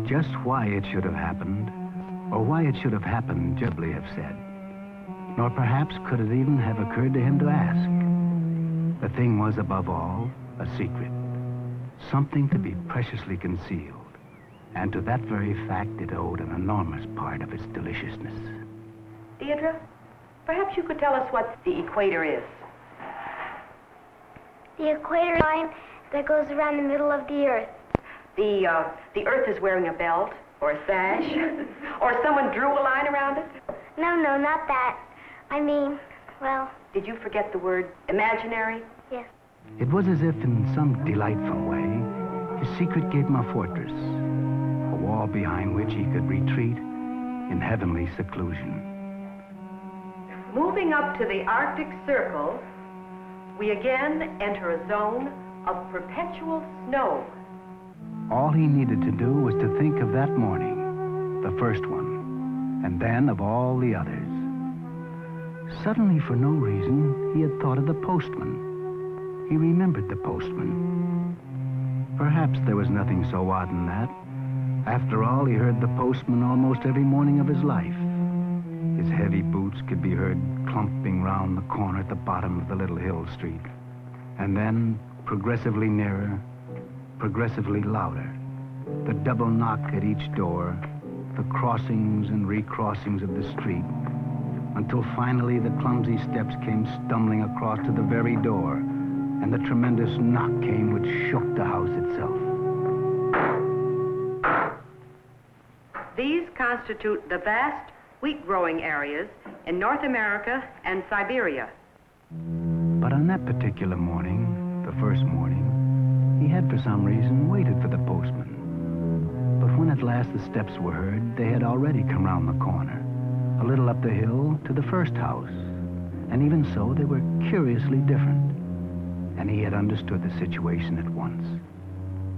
Just why it should have happened, or why it should have happened, Ghibli have said. Nor perhaps could it even have occurred to him to ask. The thing was, above all, a secret. Something to be preciously concealed. And to that very fact it owed an enormous part of its deliciousness. Deirdre, perhaps you could tell us what the equator is. The equator line that goes around the middle of the Earth. The Earth is wearing a belt, or a sash, or someone drew a line around it? No, not that. I mean, well... Did you forget the word imaginary? Yes. It was as if, in some delightful way, his secret gave him a fortress, a wall behind which he could retreat in heavenly seclusion. Moving up to the Arctic Circle, we again enter a zone of perpetual snow. All he needed to do was to think of that morning, the first one, and then of all the others. Suddenly, for no reason, he had thought of the postman. He remembered the postman. Perhaps there was nothing so odd in that. After all, he heard the postman almost every morning of his life. His heavy boots could be heard clumping round the corner at the bottom of the little hill street. And then, progressively nearer, progressively louder, the double knock at each door, the crossings and recrossings of the street, until finally the clumsy steps came stumbling across to the very door, and the tremendous knock came which shook the house itself. These constitute the vast wheat-growing areas in North America and Siberia. But on that particular morning, the first morning, he had for some reason waited for the postman. But when at last the steps were heard, they had already come round the corner, a little up the hill to the first house. And even so, they were curiously different. And he had understood the situation at once.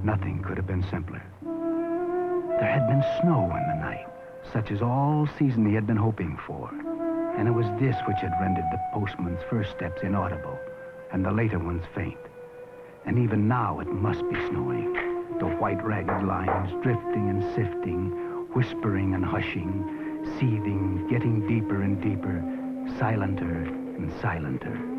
Nothing could have been simpler. There had been snow in the night, such as all season he had been hoping for. And it was this which had rendered the postman's first steps inaudible, and the later ones faint. And even now it must be snowing. The white ragged lines drifting and sifting, whispering and hushing, seething, getting deeper and deeper, silenter and silenter.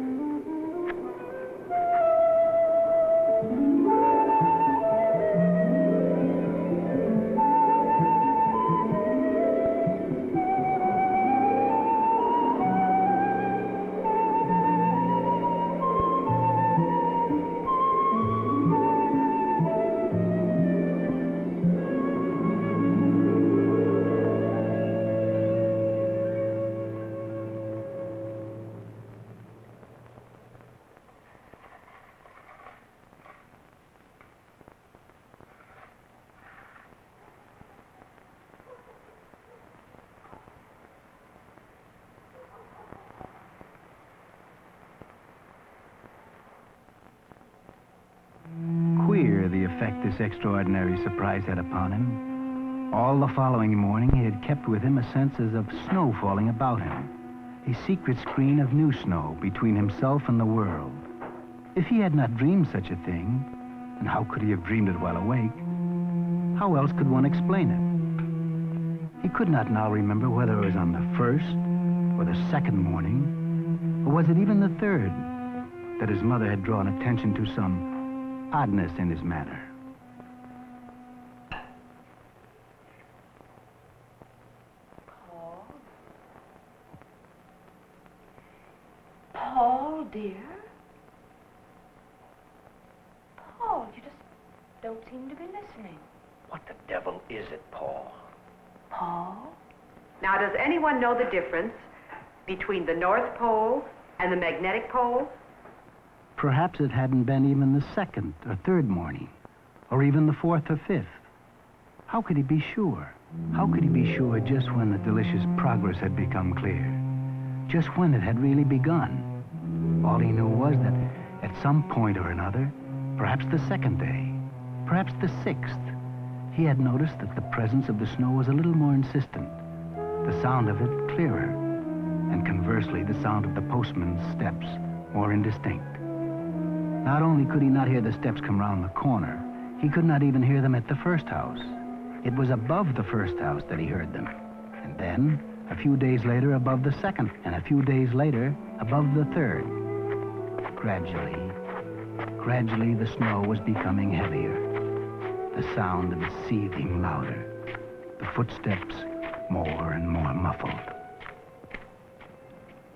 This extraordinary surprise had upon him. All the following morning, he had kept with him a sense as of snow falling about him, a secret screen of new snow between himself and the world. If he had not dreamed such a thing, and how could he have dreamed it while awake, how else could one explain it? He could not now remember whether it was on the first or the second morning, or was it even the third, that his mother had drawn attention to some oddness in his manner. Paul, dear? Paul, you just don't seem to be listening. What the devil is it, Paul? Paul? Now, does anyone know the difference between the North Pole and the magnetic pole? Perhaps it hadn't been even the second or third morning, or even the fourth or fifth. How could he be sure? How could he be sure just when the delicious progress had become clear? Just when it had really begun? All he knew was that at some point or another, perhaps the second day, perhaps the sixth, he had noticed that the presence of the snow was a little more insistent, the sound of it clearer, and conversely, the sound of the postman's steps more indistinct. Not only could he not hear the steps come round the corner, he could not even hear them at the first house. It was above the first house that he heard them. And then, a few days later, above the second, and a few days later, above the third. Gradually, the snow was becoming heavier. The sound of it seething louder. The footsteps more and more muffled.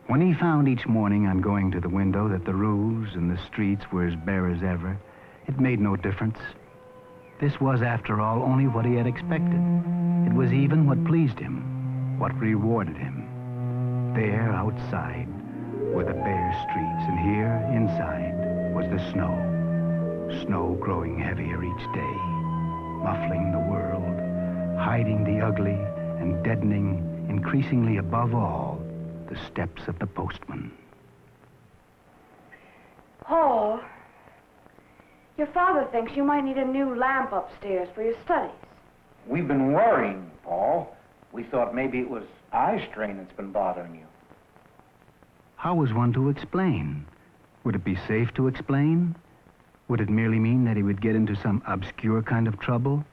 When he found each morning on going to the window that the roofs and the streets were as bare as ever, it made no difference. This was, after all, only what he had expected. It was even what pleased him, what rewarded him. There, outside, were the bare streets, and here, inside, was the snow. Snow growing heavier each day, muffling the world, hiding the ugly, and deadening, increasingly above all, the steps of the postman. Paul, your father thinks you might need a new lamp upstairs for your studies. We've been worrying, Paul. We thought maybe it was eye strain that's been bothering you. How was one to explain? Would it be safe to explain? Would it merely mean that he would get into some obscure kind of trouble?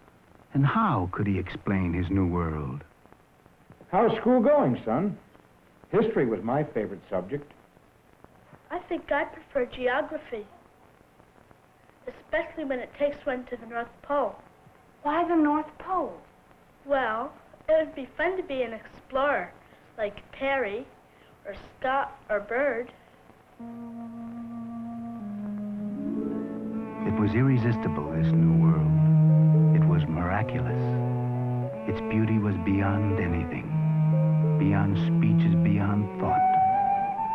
And how could he explain his new world? How's school going, son? History was my favorite subject. I think I prefer geography, especially when it takes one to the North Pole. Why the North Pole? Well, it would be fun to be an explorer, like Perry, or Scott, or Byrd. It was irresistible, this new world. It was miraculous. Its beauty was beyond anything, beyond speeches, beyond thought,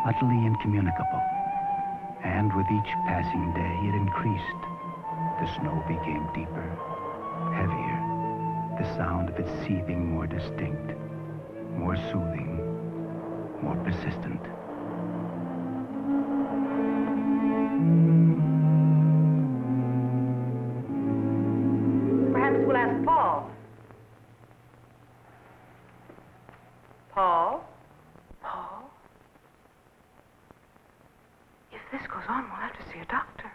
utterly incommunicable. And with each passing day, it increased. The snow became deeper, heavier, the sound of its seething more distinct, more soothing, more persistent. Perhaps we'll ask Paul. Paul? Paul? If this goes on, we'll have to see a doctor.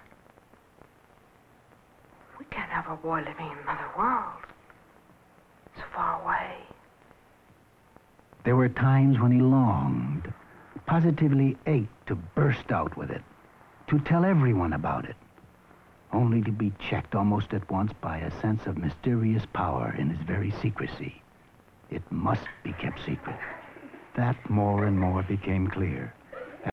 We can't have our boy living in another world. So far away. There were times when he longed, positively ached to burst out with it, to tell everyone about it, only to be checked almost at once by a sense of mysterious power in his very secrecy. It must be kept secret. That more and more became clear.